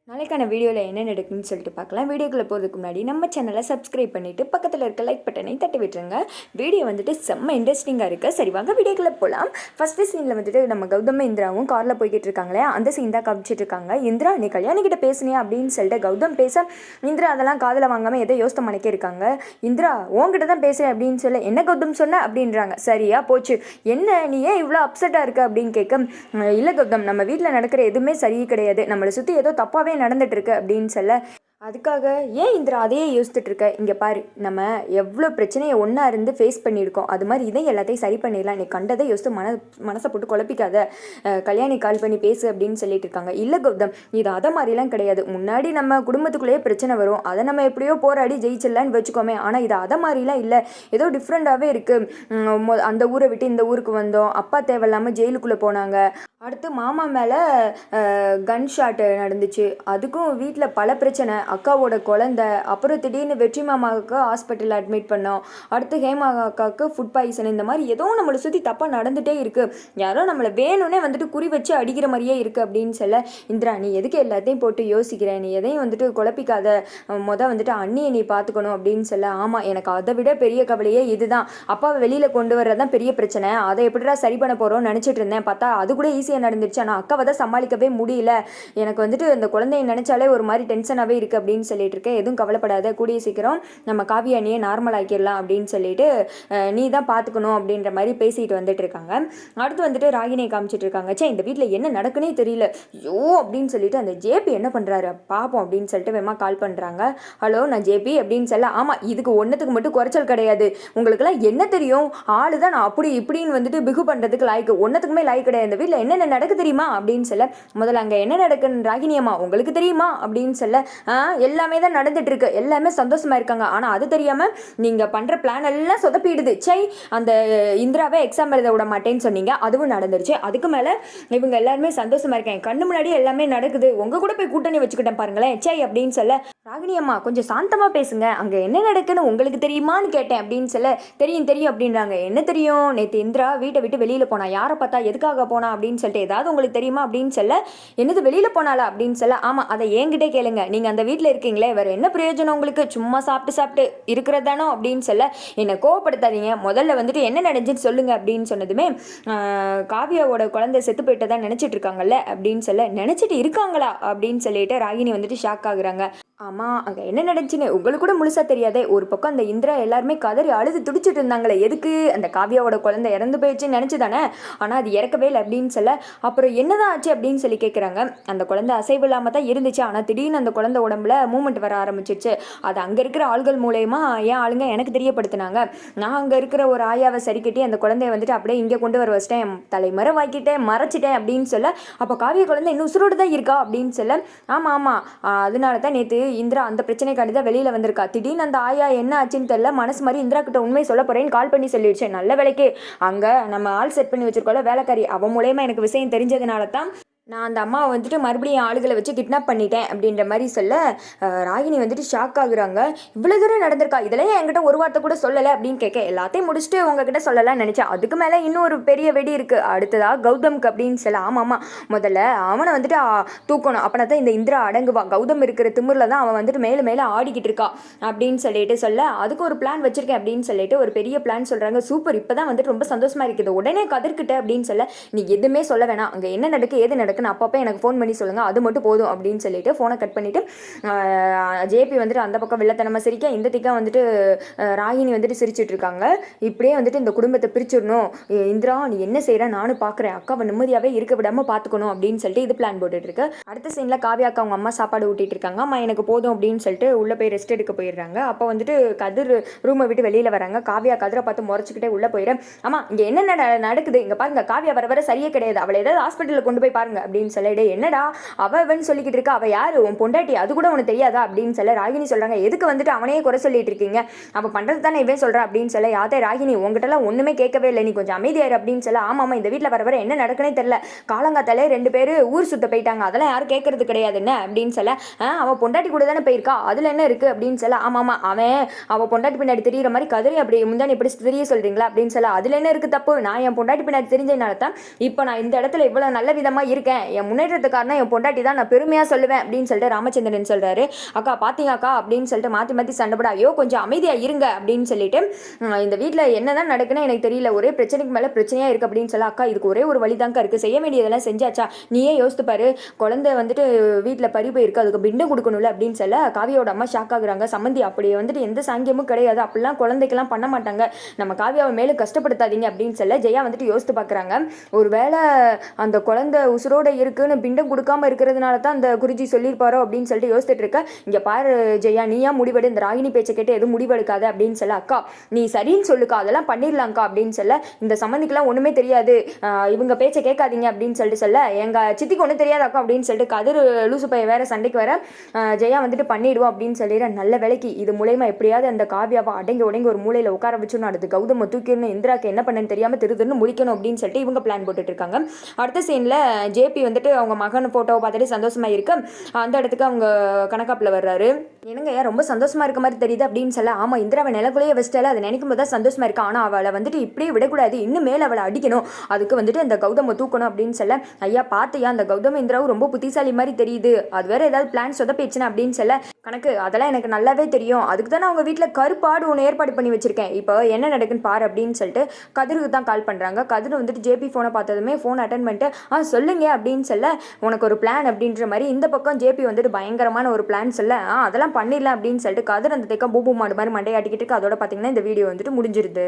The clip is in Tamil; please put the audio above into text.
நாளைக்கான வீடியோவில் என்ன நடக்குன்னு சொல்லிட்டு பார்க்கலாம். வீடியோக்குள்ளே போகிறதுக்கு முன்னாடி நம்ம சேனலை சப்ஸ்கிரைப் பண்ணிவிட்டு பக்கத்தில் இருக்க லைக் பட்டனை தட்டி விட்டுருங்க. வீடியோ வந்துட்டு செம்ம இன்ட்ரெஸ்டிங்காக இருக்குது. சரி வாங்க வீடியோக்குள்ளே போகலாம். ஃபஸ்ட்டு சீனில் வந்துட்டு நம்ம கௌதம் இந்திராவும் காரில் போய்கிட்டு இருக்காங்களே, அந்த சீன் தான் காமிச்சிட்டு இருக்காங்க. இந்திரா நீ கல்யாணிக்கிட்ட பேசுனியா அப்படின்னு சொல்லிட்டு கௌதம் பேச, இந்திரா அதெல்லாம் காதில் வாங்காமல் எதோ யோசனை பண்ணிக்க இருக்காங்க. இந்திரா உங்ககிட்ட தான் பேசுகிறேன் அப்படின்னு சொல்ல, என்ன கௌதம் சொன்ன அப்படின்றாங்க. சரியா போச்சு, என்ன நீ ஏன் இவ்வளோ அப்செட்டாக இருக்க அப்படின்னு கேட்க, இல்லை கௌதம் நம்ம வீட்டில் நடக்கிற எதுவுமே சரி கிடையாது, நம்மளை சுற்றி ஏதோ தப்பாகவே நடந்துட்டு இருக்கு அப்படின்னு சொல்ல, அதுக்காக ஏன் இந்திரா அதையே யோசிச்சுட்டு இருக்க, இங்கே பாரு நம்ம எவ்வளோ பிரச்சனையை ஒன்றா இருந்து ஃபேஸ் பண்ணியிருக்கோம், அது மாதிரி இதை எல்லாத்தையும் சரி பண்ணிடலாம், நீ கண்டதை யோசித்து மனசை போட்டு குழப்பிக்காத, கல்யாணி கால் பண்ணி பேசு அப்படின்னு சொல்லிட்டு இருக்காங்க. இல்லை கௌதம் இது அதை மாதிரிலாம் கிடையாது, முன்னாடி நம்ம குடும்பத்துக்குள்ளேயே பிரச்சனை வரும், அதை நம்ம எப்படியோ போராடி ஜெயிச்சிடலான்னு வச்சுக்கோமே, ஆனால் இது அதை மாதிரிலாம் இல்லை, ஏதோ டிஃப்ரெண்ட்டாகவே இருக்குது, அந்த ஊரை விட்டு இந்த ஊருக்கு வந்தோம், அப்பா தேவையில்லாமல் ஜெயிலுக்குள்ளே போனாங்க, அடுத்து மாமா மேலே கன் ஷாட்டு நடந்துச்சு, அதுக்கும் வீட்டில் பல பிரச்சனை, அக்காவோட குழந்த, அப்புறம் திடீர்னு வெற்றி மாமாவுக்கு ஹாஸ்பிட்டலில் அட்மிட் பண்ணோம், அடுத்து ஹேமா அக்காவுக்கு ஃபுட் பாய்சன், இந்த மாதிரி ஏதோ நம்மளை சுற்றி தப்பாக நடந்துகிட்டே இருக்குது, யாரோ நம்மளை வேணும்னே வந்துட்டு குறி வச்சு அடிக்கிற மாதிரியே இருக்குது அப்படின்னு சொல்ல, இந்திரா நீ எதுக்கு எல்லாத்தையும் போட்டு யோசிக்கிறேன், நீ எதையும் வந்துட்டு குழப்பிக்காத, வந்துட்டு அண்ணியை நீ பார்த்துக்கணும் அப்படின்னு சொல்ல, ஆமாம் எனக்கு அதை விட பெரிய கவலையே இதுதான், அப்பாவை வெளியில் கொண்டு வர்றதான் பெரிய பிரச்சனை, அதை எப்படிடா சரி பண்ண போகிறோம்னு நினச்சிட்டு இருந்தேன், பார்த்தா அது கூட நடந்துருச்சு, ஆனால் அக்காவை தான் சமாளிக்கவே முடியல, எனக்கு வந்துட்டு அந்த குழந்தைய நினைச்சாலே ஒரு மாதிரி டென்ஷனாகவே இருக்குது அப்படின்னு சொல்லிட்டு இருக்கேன், எதுவும் கவலைப்படாத, கூடிய சீக்கிரம் நம்ம காவியா அண்ணியை நார்மல் ஆக்கிடலாம் அப்படின்னு சொல்லிட்டு நீ தான் பார்த்துக்கணும் அப்படின்ற மாதிரி பேசிட்டு வந்துட்டு இருக்காங்க. அடுத்து வந்துட்டு ராகினியை காமிச்சிட்டு இருக்காங்க. சே இந்த வீட்டில் என்ன நடக்குன்னே தெரியல, ஐயோ அப்படின்னு சொல்லிட்டு அந்த ஜேபி என்ன பண்ணுறாரு பார்ப்போம் அப்படின்னு சொல்லிட்டு வேமா கால் பண்ணுறாங்க. ஹலோ நான் ஜேபி அப்படின்னு சொல்ல, ஆமாம் இதுக்கு ஒன்றுத்துக்கு மட்டும் குறைச்சல் கிடையாது, உங்களுக்குலாம் என்ன தெரியும், ஆளு தான் நான் அப்படி இப்படின்னு வந்துட்டு பிகு பண்ணுறதுக்கு லாய்க்கு, ஒன்றத்துக்குமே லாய்க்கு கிடையாது, இந்த வீட்டில் என்னென்ன நடக்கு தெரியுமா அப்படின்னு சொல்ல, முதல்ல அங்கே என்ன நடக்குன்னு ராகினியம்மா உங்களுக்கு தெரியுமா அப்படின்னு சொல்ல, எல்லாமே தான் நடந்துட்டு இருக்கு, எல்லாமே சந்தோஷமா இருக்காங்க, ஆனால் அது தெரியாமல் நீங்கள் பண்ணுற பிளான் எல்லாம் சொதப்பிடுது, சை அந்த இந்திராவை எக்ஸாம் எழுத விட மாட்டேன்னு சொன்னீங்க, அதுவும் நடந்துருச்சு, அதுக்கு மேலே இவங்க எல்லாருமே சந்தோஷமா இருக்காங்க, கண்ணு முன்னாடி எல்லாமே நடக்குது, உங்கள் கூட போய் கூட்டணி வச்சுக்கிட்டேன் பாருங்களேன், சை அப்படின்னு சொல்ல, ராகினியம்மா கொஞ்சம் சாந்தமாக பேசுங்க, அங்கே என்ன நடக்குன்னு உங்களுக்கு தெரியுமான்னு கேட்டேன் அப்படின்னு சொல்ல, தெரியும் தெரியும் அப்படின்றாங்க. என்ன தெரியும், நேற்று இந்திரா வீட்டை விட்டு வெளியில் போனா, யாரை பார்த்தா எதுக்காக போனா அப்படின்னு சொல்லிட்டு ஏதாவது உங்களுக்கு தெரியுமா அப்படின்னு சொல்ல, என்னது வெளியில் போனாலா அப்படின்னு சொல்ல, ஆமாம் அதை என்கிட்டே கேளுங்க, நீங்கள் அந்த வீட்டில் இருக்கீங்களே வேறு என்ன பிரயோஜனம் உங்களுக்கு, சும்மா சாப்பிட்டு இருக்கிறதானோ அப்படின்னு சொல்ல, என்னை கோவப்படுத்தாதீங்க, முதல்ல வந்துட்டு என்ன நடந்துச்சுன்னு சொல்லுங்க அப்படின்னு சொன்னதுமே, காவியாவோட குழந்தை செத்து போயிட்டு தான் நினச்சிட்டு இருக்காங்கல்ல அப்படின்னு சொல்ல, நினச்சிட்டு இருக்காங்களா அப்படின்னு சொல்லிட்டு ராகினி வந்துட்டு ஷாக் ஆகுறாங்க. ஆமாம் அங்கே என்ன நடந்துச்சுன்னு உங்களுக்கு கூட முழுசாக தெரியாதே, ஒரு பக்கம் அந்த இந்திரா எல்லாருமே கதறி அழுது துடிச்சிட்டு இருந்தாங்களே, எதுக்கு அந்த காவியாவோட குழந்தை இறந்து போயிடுச்சுன்னு நினச்சி தானே, ஆனால் அது இறக்கவே இல்லை அப்படின்னு சொல்ல, அப்புறம் என்னதான் ஆச்சு அப்படின்னு சொல்லி கேட்குறாங்க. அந்த குழந்தை அசைவு இல்லாமல் தான் இருந்துச்சு, ஆனால் திடீர்னு அந்த குழந்தை உடம்புல மூமெண்ட் வர ஆரம்பிச்சிருச்சு, அது அங்கே இருக்கிற ஆள்கள் மூலயமா என் ஆளுங்க எனக்கு தெரியப்படுத்தினாங்க, நான் அங்கே இருக்கிற ஒரு ஆயாவை சரி கட்டி அந்த குழந்தைய வந்துட்டு அப்படியே இங்கே கொண்டு வர வச்சிட்டேன், தலைமறை வாக்கிட்டேன் மறைச்சிட்டேன் அப்படின்னு சொல்ல, அப்போ காவிய குழந்தை இன்னும் உசுரோடு தான் இருக்கா அப்படின்னு சொல்ல, ஆமாம் ஆமாம் அதனால தான் நேற்று இந்திரா அந்த பிரச்சனைக்காண்டி தான் வெளியில் வந்திருக்கா, திடீர்னு அந்த ஆயா என்ன ஆச்சுன்னு தெரியல, மனசு மாதிரி இந்திரா கிட்ட உண்மை சொல்ல போறேன்னு கால் பண்ணி சொல்லிடுச்சு, நல்ல வேலைக்கு அங்கே நம்ம ஆள் செட் பண்ணி வச்சிருக்கோம்ல வேலைக்காரி, அவன் மூலயமா எனக்கு விஷயம் தெரிஞ்சதுனால தான் நான் அந்த அம்மாவை வந்துட்டு மறுபடியும் ஆளுகளை வச்சு கிட்னாப் பண்ணிட்டேன் அப்படின்ற மாதிரி சொல்ல, ராகினி வந்துட்டு ஷாக் ஆகுறாங்க. இவ்வளோ தூரம் நடந்திருக்கா, இதெல்லாம் என்கிட்ட ஒரு வார்த்தை கூட சொல்லலை அப்படின்னு கேட்க, எல்லாத்தையும் முடிச்சுட்டு உங்ககிட்ட சொல்லலாம்னு நினச்சேன், அதுக்கு மேலே இன்னும் ஒரு பெரிய வெடி இருக்குது, அடுத்ததா கௌதம்க்கு அப்படின்னு சொல்ல, ஆமாம் முதல்ல அவனை வந்துட்டு தூக்கணும், அப்பனா தான் இந்த இந்திரா அடங்குவா, கௌதம் இருக்கிற திமிரில் தான் அவன் வந்துட்டு மேலே மேலே ஆடிக்கிட்டு இருக்கா அப்படின்னு சொல்லிட்டு சொல்ல, அதுக்கு ஒரு பிளான் வச்சிருக்கேன் அப்படின்னு சொல்லிட்டு ஒரு பெரிய பிளான் சொல்கிறாங்க. சூப்பர், இப்போ தான் வந்துட்டு ரொம்ப சந்தோஷமாக இருக்குது, உடனே கதிர்கிட்ட அப்படின்னு சொல்ல, நீ எதுவுமே சொல்ல வேணாம், அங்கே என்ன நடக்கு ஏது நடக்கு அப்பப்போ எனக்கு ஃபோன் பண்ணி சொல்லுங்கள், அது மட்டும் போதும் அப்படின்னு சொல்லிட்டு ஃபோனை கட் பண்ணிவிட்டு ஜேபி வந்துட்டு அந்த பக்கம் வெள்ளத்தனமாக சிரிக்க, இந்த திக்கா வந்துட்டு ராகினி வந்துட்டு சிரிச்சிட்டு இருக்காங்க. இப்படியே வந்துட்டு இந்த குடும்பத்தை பிரிச்சிடணும், இந்திரா நீ என்ன செய்கிற நானும் பார்க்குறேன், அக்காவை நிம்மதியாகவே இருக்க விடாமல் பார்த்துக்கணும் அப்படின்னு சொல்லிட்டு இது பிளான் போட்டுட்டு இருக்கு. அடுத்த சீனில் காவியா அக்கா அவங்க அம்மா சாப்பாடு ஊட்டிட்டு இருக்காங்க. அம்மா எனக்கு போதும் அப்படின்னு சொல்லிட்டு உள்ளே போய் ரெஸ்ட் எடுக்க போயிடுறாங்க. அப்போ வந்துட்டு கதிர் ரூமை விட்டு வெளியில் வராங்க. காவியா கதிரை பார்த்து முறைச்சிக்கிட்டே உள்ளே போயிடுறேன். ஆமாம் இங்கே என்ன நடக்குது இங்கே பாருங்க, காவியா வர வர சரியே கிடையாது, அவளை ஏதாவது ஹாஸ்பிட்டலில் கொண்டு போய் பாருங்க அப்படின்னு சொல்லிட்டு, என்னடா அவன் சொல்லிக்கிட்டு இருக்கா, அவள் யார் உன் பொண்டாட்டி அது கூட உனக்கு தெரியாதா அப்படின்னு சொல்ல, ராகினி சொல்கிறாங்க எதுக்கு வந்துட்டு அவனையே குறை சொல்லிட்டு இருக்கீங்க, அவள் பண்ணுறது தானே இவன் சொல்கிறா அப்படின்னு சொல்ல, யாத்தே ராகினி உங்ககிட்டலாம் ஒன்றுமே கேட்கவே இல்லை, நீ கொஞ்சம் அமைதியாரு அப்படின்னு சொல்ல, ஆமாம் இந்த வீட்டில் வர வர என்ன நடக்குனே தெரியல, காலங்காத்தாலே 2 பேர் ஊர் சுத்த போயிட்டாங்க, அதெல்லாம் யாரும் கேட்கறது கிடையாது என்ன அப்படின்னு சொல்ல, அவள் பொண்டாட்டி கூட தானே போயிருக்கா அதில் என்ன இருக்குது அப்படின்னு சொல்ல, ஆமாம் அவள் பொண்டாட்டி பின்னாடி தெரியுற மாதிரி கதிரி அப்படி முந்தானி எப்படி தெரிய சொல்கிறீங்களா அப்படின்னு சொல்ல, அதில் என்ன இருக்குது தப்பு, நான் என் பொண்டாட்டி பின்னாடி தெரிஞ்சதுனால தான் இப்போ நான் இந்த இடத்துல இவ்வளோ நல்ல விதமாக இருக்கேன் என் முன்னேற்றத்துக்கு காரணம் என் பொண்டாட்டி தான், நான் பெருமையாக சொல்லுவேன் அப்படின்னு சொல்லிட்டு ராமச்சந்திரன் சொல்கிறாரு. அக்கா பார்த்தீங்க அக்கா அப்படின்னு சொல்லிட்டு மாற்றி மாற்றி சண்டைப்பட, ஐயோ கொஞ்சம் அமைதியாக இருங்க அப்படின்னு சொல்லிட்டு இந்த வீட்டில் என்ன தான் நடக்குன்னு எனக்கு தெரியல, ஒரே பிரச்சனைக்கு மேலே பிரச்சனையாக இருக்குது அப்படின்னு சொல்ல, அக்கா இதுக்கு ஒரே ஒரு வழி தான்க்கா இருக்குது, செய்ய வேண்டியதெல்லாம் செஞ்சாச்சா, நீயே யோசித்து பாரு, குழந்தை வந்துட்டு வீட்டில் பறி போயிருக்கு, அதுக்கு பிண்டம் கொடுக்கணும்ல அப்படின்னு சொல்ல காவியாவோட அம்மா ஷாக் ஆகுறாங்க. சம்மந்தி அப்படி வந்துட்டு எந்த சாங்கியமும் கிடையாது, அப்படிலாம் குழந்தைக்கெல்லாம் பண்ண மாட்டாங்க, நம்ம காவியாவை மேலே கஷ்டப்படுத்தாதீங்க அப்படின்னு சொல்ல ஜெயா வந்துட்டு யோசித்து பார்க்குறாங்க. ஒரு வேளை அந்த குழந்தை உசுரோடு இருக்குன்னு பிண்டம் கொடுக்காம இருக்கிறதுனால தான் அந்த குருஜி சொல்லியிருப்பாரோ அப்படின்னு சொல்லிட்டு யோசிச்சுட்டு இருக்க. இங்கே பாரு ஜெயா, நீயா முடிவெடு, இந்த ராகினி பேச்சை கேட்டு எதுவும் முடிவெடுக்காது அப்படின்னு சொல்ல, அக்கா நீ சரின்னு சொல்லுக்கா, அதெல்லாம் பண்ணிடலாம்க்கா அப்படின்னு சொல்ல, இந்த சம்மந்திக்கெல்லாம் ஒன்றுமே தெரியாது, இவங்க பேச்சை கேட்காதீங்க அப்படின்னு சொல்லிட்டு சொல்ல, எங்கள் சித்திக்கு ஒன்றும் தெரியாது அக்கா அப்படின்னு சொல்லிட்டு கதிர் லூசு பைய வேற சண்டைக்கு வர ஜெயா வந்துட்டு பண்ணிடுவோம் அப்படின்னு சொல்லிடுற. நல்ல வேலைக்கு இது மூலயமா எப்படியாவது அந்த காவியாவை அடங்கி உடங்கி ஒரு மூலையில் உட்கார வச்சுன்னு அடுத்து கௌதம தூக்கிடணும், இந்திராக்கு என்ன பண்ணன்னு தெரியாமல் திருதுன்னு முடிக்கணும் அப்படின்னு சொல்லிட்டு இவங்க பிளான் போட்டுட்டு இருக்காங்க. அடுத்த சீனில் ஜேபி வந்துட்டு அவங்க மகன் ஃபோட்டோவை பார்த்துட்டு சந்தோஷமாக இருக்கு. அந்த இடத்துக்கு அவங்க கணக்காப்பில் வர்றாரு. என்னங்க ரொம்ப சந்தோஷமா இருக்க மாதிரி தெரியுது அப்படின்னு சொல்ல, ஆமாம் இந்திராவை நிலக்குள்ளேயே வச்சிட்டால, அதை நினைக்கும் போது தான் சந்தோஷமா இருக்கா, ஆனால் அவளை வந்துட்டு இப்படியே விடக்கூடாது, இன்னும் மேலே அவளை அடிக்கணும், அதுக்கு வந்துட்டு அந்த கௌதம தூக்கணும் அப்படின்னு சொல்ல, ஐயா பார்த்தியா அந்த கௌதம இந்திராவும் ரொம்ப புத்திசாலி மாதிரி தெரியுது, அது வேற ஏதாவது பிளான் சொதப்பிடுச்சுன்னா அப்படின்னு சொல்ல, கணக்கு அதெல்லாம் எனக்கு நல்லாவே தெரியும், அதுக்கு தான் அவங்க வீட்டில் கருப்பாடு ஒன்று ஏற்பாடு பண்ணி வச்சிருக்கேன், இப்போ என்ன நடக்குன்னு பாரு அப்படின்னு சொல்லிட்டு கதிருக்கு தான் கால் பண்ணுறாங்க. கதிர் வந்துட்டு ஜேபி ஃபோனை பார்த்ததுமே ஃபோன் அட்டன் பண்ணிட்டு சொல்லுங்க அப்படின்னு சொல்ல, உனக்கு ஒரு பிளான் அப்படின்ற மாதிரி இந்த பக்கம் ஜேபி வந்துட்டு பயங்கரமான ஒரு பிளான் சொல்ல, அதெல்லாம் பண்ணிடலாம் அப்படின்னு சொல்லிட்டு கதிர் அந்த தேக்கம் பூபு மாடு மாதிரி மண்டையாட்டிக்கிட்டு அதோட பார்த்தீங்கன்னா இந்த வீடியோ வந்துட்டு முடிஞ்சிருது.